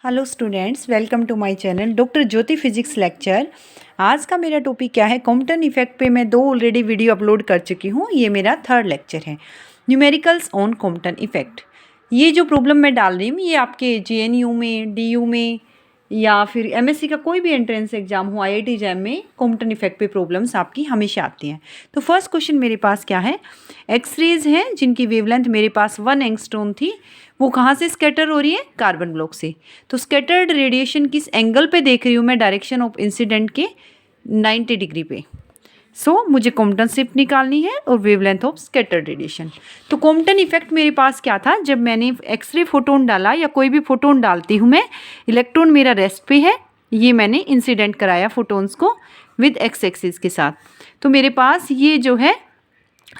Hello students, welcome to my channel doctor Jyoti physics lecture. आज का मेरा टॉपिक क्या है? कॉम्पटन इफेक्ट पे मैं 2 ऑलरेडी वीडियो अपलोड कर चुकी हूँ। ये मेरा 3rd लेक्चर है, न्यूमेरिकल्स ऑन कॉम्पटन इफेक्ट। ये जो प्रॉब्लम मैं डाल रही हूँ ये आपके JNU में, DU में या फिर MSc का कोई भी एंट्रेंस एग्जाम हो, IIT जैम में कॉम्पटन इफेक्ट पे प्रॉब्लम्स आपकी हमेशा आती हैं। तो फर्स्ट क्वेश्चन मेरे पास क्या है? एक्सरेज हैं जिनकी वेवलेंथ मेरे पास 1 एंगस्ट्रॉम थी, वो कहाँ से स्कैटर हो रही है? कार्बन ब्लॉक से। तो स्कैटर्ड रेडिएशन किस एंगल पे देख रही हूँ मैं? डायरेक्शन ऑफ इंसिडेंट के 90 डिग्री पे। मुझे कॉम्पटन शिफ्ट निकालनी है और वेवलेंथ ऑफ स्कैटर्ड रेडिएशन। तो कॉम्पटन इफेक्ट मेरे पास क्या था? जब मैंने एक्सरे फोटोन डाला या कोई भी फोटोन डालती हूँ मैं, इलेक्ट्रॉन मेरा रेस्ट पे है, ये मैंने इंसिडेंट कराया फोटोन्स को विद एक्स एक्सिस के साथ। तो मेरे पास ये जो है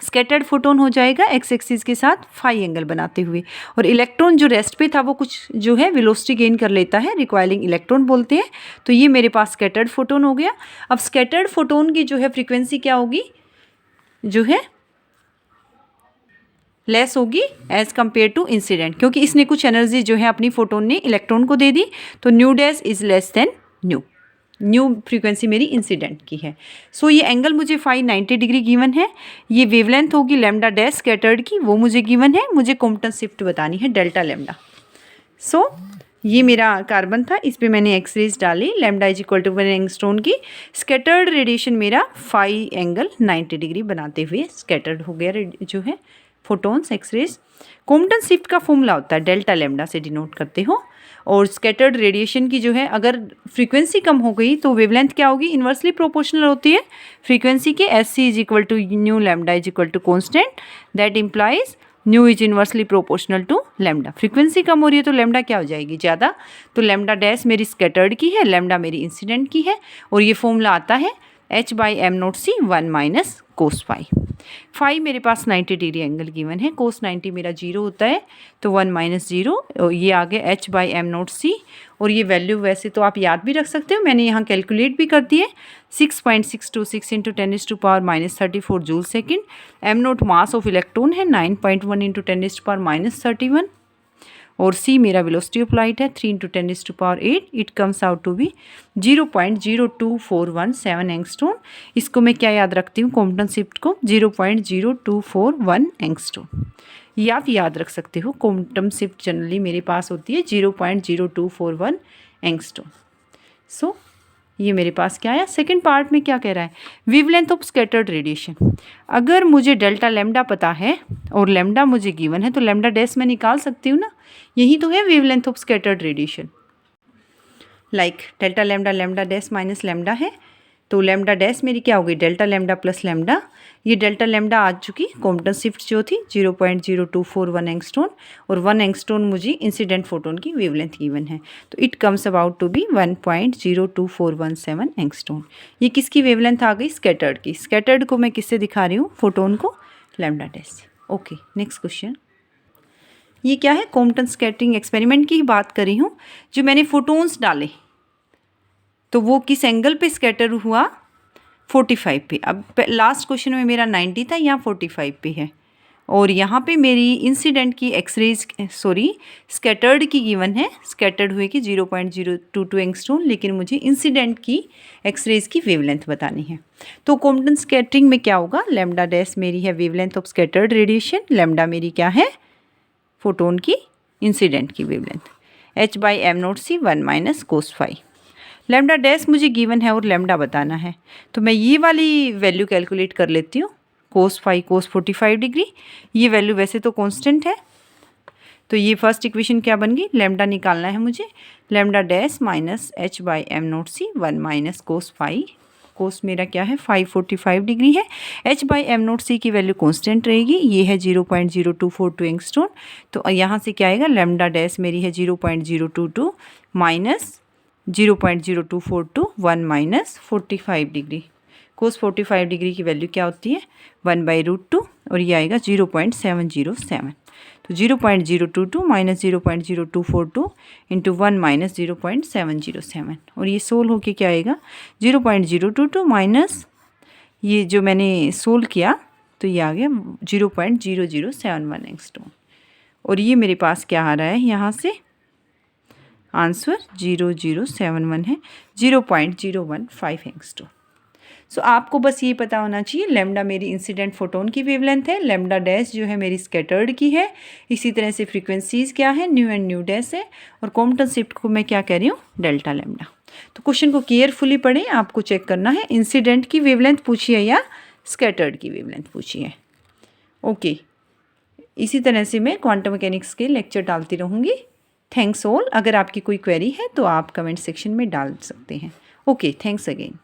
स्कैटर्ड फोटोन हो जाएगा एक्स एक्सिस के साथ फाई एंगल बनाते हुए, और इलेक्ट्रॉन जो रेस्ट पे था वो कुछ जो है वेलोसिटी गेन कर लेता है, रिक्वायरिंग इलेक्ट्रॉन बोलते हैं। तो ये मेरे पास स्कैटर्ड फोटोन हो गया। अब स्कैटर्ड फोटोन की जो है फ्रीक्वेंसी क्या होगी? जो है लेस होगी एज कंपेयर टू इंसिडेंट, क्योंकि इसने कुछ एनर्जी जो है अपनी फोटोन ने इलेक्ट्रॉन को दे दी। तो new dash is less than new frequency मेरी इंसिडेंट की है। ये एंगल मुझे 90 डिग्री गिवन है। ये वेवलेंथ होगी लैम्डा डैश स्कैटर्ड की, वो मुझे गिवन है। मुझे कॉम्पटन शिफ्ट बतानी है डेल्टा लैम्डा। ये मेरा कार्बन था, इस पे मैंने एक्सरेज डाली, lambda is equal to 1 angstrom की। स्कैटर्ड रेडिएशन मेरा 5 एंगल 90 डिग्री बनाते हुए स्कैटर्ड हो गया जो है फोटोन्स एक्सरेज। कॉम्पटन शिफ्ट का फॉर्मूला होता है डेल्टा लैम्डा से डिनोट करते हो। और स्कैटर्ड रेडिएशन की जो है अगर फ्रीक्वेंसी कम हो गई तो वेवलेंथ क्या होगी? इन्वर्सली प्रोपोर्शनल होती है फ्रीक्वेंसी के। SC is equal to nu lambda is equal to constant, that implies nu is inversely proportional to lambda. Frequency कम हो रही है तो लैम्डा क्या हो जाएगी? ज़्यादा। तो लैम्डा डैश मेरी स्कैटर्ड की है, लैम्डा मेरी इंसिडेंट की है, और ये फॉर्मूला आता है H/m0c 1 minus cos phi. Phi मेरे पास 90 डिग्री एंगल गिवन है, कोस 90 मेरा 0 होता है, तो 1 माइनस 0, ये आ गया H/m0c। और ये वैल्यू वैसे तो आप याद भी रख सकते हो, मैंने यहाँ कैलकुलेट भी कर दी है। 6.626 into 10⁻³ joule second. m0 mass of electron है, 9.1 इंटू 10⁻31, और C मेरा वेलोसिटी ऑफ लाइट है 3 into 10⁸8। It comes out to be 0.02417 angstrom. इसको मैं क्या याद रखती हूँ? कॉम्पटन शिफ्ट को 0.0241 एंगस्ट्रॉम। ये आप याद रख सकते हो। कॉम्पटन शिफ्ट जनरली मेरे पास होती है 0.0241 एंगस्ट्रॉम। ये मेरे पास क्या आया? सेकेंड पार्ट में क्या कह रहा है? Wavelength of scattered radiation. अगर मुझे डेल्टा लैम्डा पता है और लैम्डा मुझे गिवन है तो लैम्डा डैश मैं निकाल सकती हूँ ना। यही तो है wavelength of scattered radiation. Like delta lambda, lambda dash minus lambda है, तो लैम्डा डैश मेरी क्या होगी? Delta lambda plus lambda. ये डेल्टा लैम्डा आ चुकी, कॉम्पटन शिफ्ट जो थी 0.0241 एंगस्ट्रॉन, और 1 एंगस्ट्रॉन मुझे इंसिडेंट फोटोन की वेवलेंथ गिवन है, तो it comes about to be 1.02417 angstrom. ये किसकी वेवलेंथ आ गई? स्कैटर्ड की। स्कैटर्ड को मैं किससे दिखा रही हूँ? फोटोन को lambda dash. Okay, next question. ये क्या है? कॉम्पटन स्कैटरिंग एक्सपेरिमेंट की ही बात कर रही हूँ। जो मैंने फोटोन्स डाले तो वो किस एंगल पे स्कैटर हुआ? 45 पे। अब लास्ट क्वेश्चन में मेरा 90 था, यहाँ 45 पे है, और यहाँ पे मेरी इंसिडेंट की एक्सरेज स्कैटर्ड की गिवन है, स्कैटर्ड हुए कि 0.022 एंगस्ट्रॉम, लेकिन मुझे इंसिडेंट की एक्सरेज की वेवलेंथ बतानी है। तो कॉम्पटन स्कैटरिंग में क्या होगा? लैम्डा डैश मेरी है wavelength of scattered radiation, lambda मेरी क्या है? फोटोन की इंसिडेंट की wavelength. H/m0c 1 minus cos phi. Lambda dash मुझे गिवन है और लैम्डा बताना है, तो मैं ये वाली वैल्यू कैलकुलेट कर लेती हूँ। कोस फाई कोस 45 डिग्री, ये वैल्यू वैसे तो कांस्टेंट है, तो ये फर्स्ट इक्वेशन क्या बन गई? लैम्डा निकालना है मुझे, lambda dash minus H/m0c 1 minus cos phi. Cos मेरा क्या है? 545 डिग्री है। H/m0c की वैल्यू कांस्टेंट रहेगी, ये है 0.0242 एंगस्ट्रॉम, तो यहाँ से क्या आएगा? लैम्डा डैश मेरी है 0.022 माइनस 0.0242 1 माइनस 45 डिग्री। कोस 45 डिग्री की वैल्यू क्या होती है? 1/√2, और ये आएगा 0.707। तो 0.022 माइनस 0.0242 इंटू 1 माइनस 0.707, और ये सोल्व होके क्या आएगा? 0.022 माइनस ये जो मैंने सोल्व किया तो ये आ गया 0.0071 एंगस्ट्रॉम। और ये मेरे पास क्या आ रहा है? यहाँ से आंसर 0071 है, 0.015 एंगस्ट्रॉम। सो आपको बस ये पता होना चाहिए लैम्डा मेरी इंसिडेंट फोटोन की वेवलेंथ है, लैम्डा डैश जो है मेरी स्कैटर्ड की है, इसी तरह से फ्रीक्वेंसीज क्या है, न्यू एंड न्यू डैश है, और कॉम्पटन शिफ्ट को मैं क्या कह रही हूँ, डेल्टा लैम्डा। तो क्वेश्चन को केयरफुली पढ़ें, आपको चेक करना है इंसिडेंट की वेवलेंथ पूछी है या स्कैटर्ड की वेवलेंथ पूछी है। ओके, इसी तरह से मैं क्वांटम मैकेनिक्स के लेक्चर डालती रहूँगी। Thanks all. अगर आपकी कोई क्वेरी है तो आप कमेंट सेक्शन में डाल सकते हैं। Okay, thanks again.